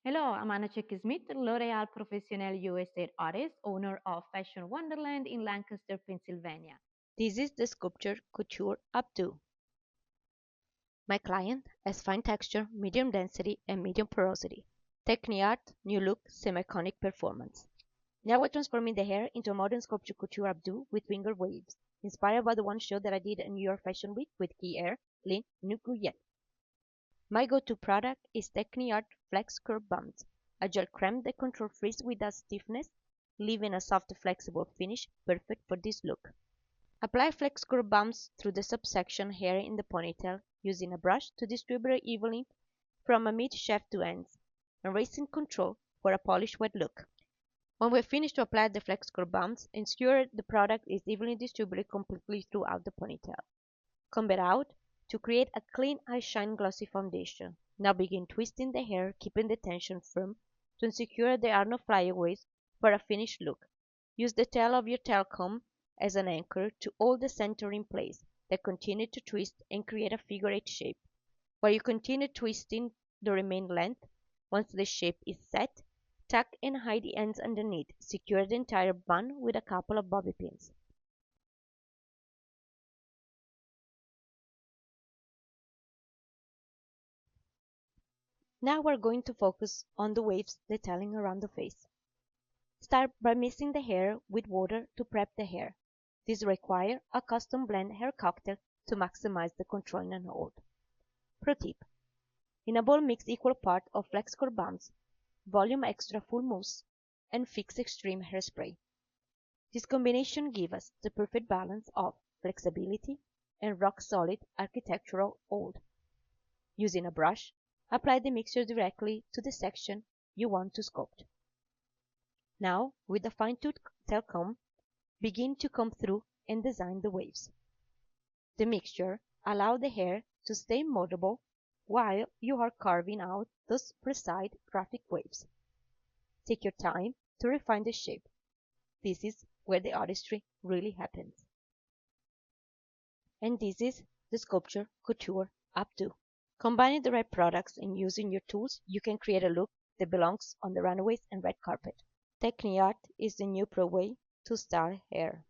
Hello, I'm Anna Cheke-Smith, Loreal Professionnel USA Artist, owner of Fashion Wonderland in Lancaster, Pennsylvania. This is the Sculpture Couture Updo. My client has fine texture, medium density, and medium porosity. Tecni.Art, new look, semi-conic performance. Now we're transforming the hair into a modern Sculpture Couture Updo with finger waves, inspired by the one show that I did in New York Fashion Week with key hair, Lynn Nguyen. My go-to product is Tecni.Art Flex Curl Buns, a gel creme that controls frizz without stiffness, leaving a soft, flexible finish perfect for this look. Apply flex curl bumps through the subsection hair in the ponytail using a brush to distribute evenly from a mid-shaft to ends, and raising control for a polished wet look. When we're finished to apply the flex curl bumps, ensure the product is evenly distributed completely throughout the ponytail. Comb it out to create a clean eye shine glossy foundation. Now begin twisting the hair, keeping the tension firm to ensure there are no flyaways for a finished look. Use the tail of your tail comb as an anchor to hold the center in place, then continue to twist and create a figure-eight shape. While you continue twisting the remaining length, once the shape is set, tuck and hide the ends underneath. Secure the entire bun with a couple of bobby pins. Now we're going to focus on the waves detailing around the face. Start by mixing the hair with water to prep the hair. This requires a custom blend hair cocktail to maximize the control and hold. Pro tip: in a bowl mix equal part of flex curl bumps, volume extra full mousse, and fix extreme hairspray. This combination gives us the perfect balance of flexibility and rock-solid architectural hold. Using a brush, apply the mixture directly to the section you want to sculpt. Now, with a fine-tooth tail comb, begin to comb through and design the waves. The mixture allows the hair to stay moldable while you are carving out those precise graphic waves. Take your time to refine the shape. This is where the artistry really happens. And this is the Sculpture Couture Updo. Combining the right products and using your tools, you can create a look that belongs on the runways and red carpet. Tecni-Art is the new pro way to style hair.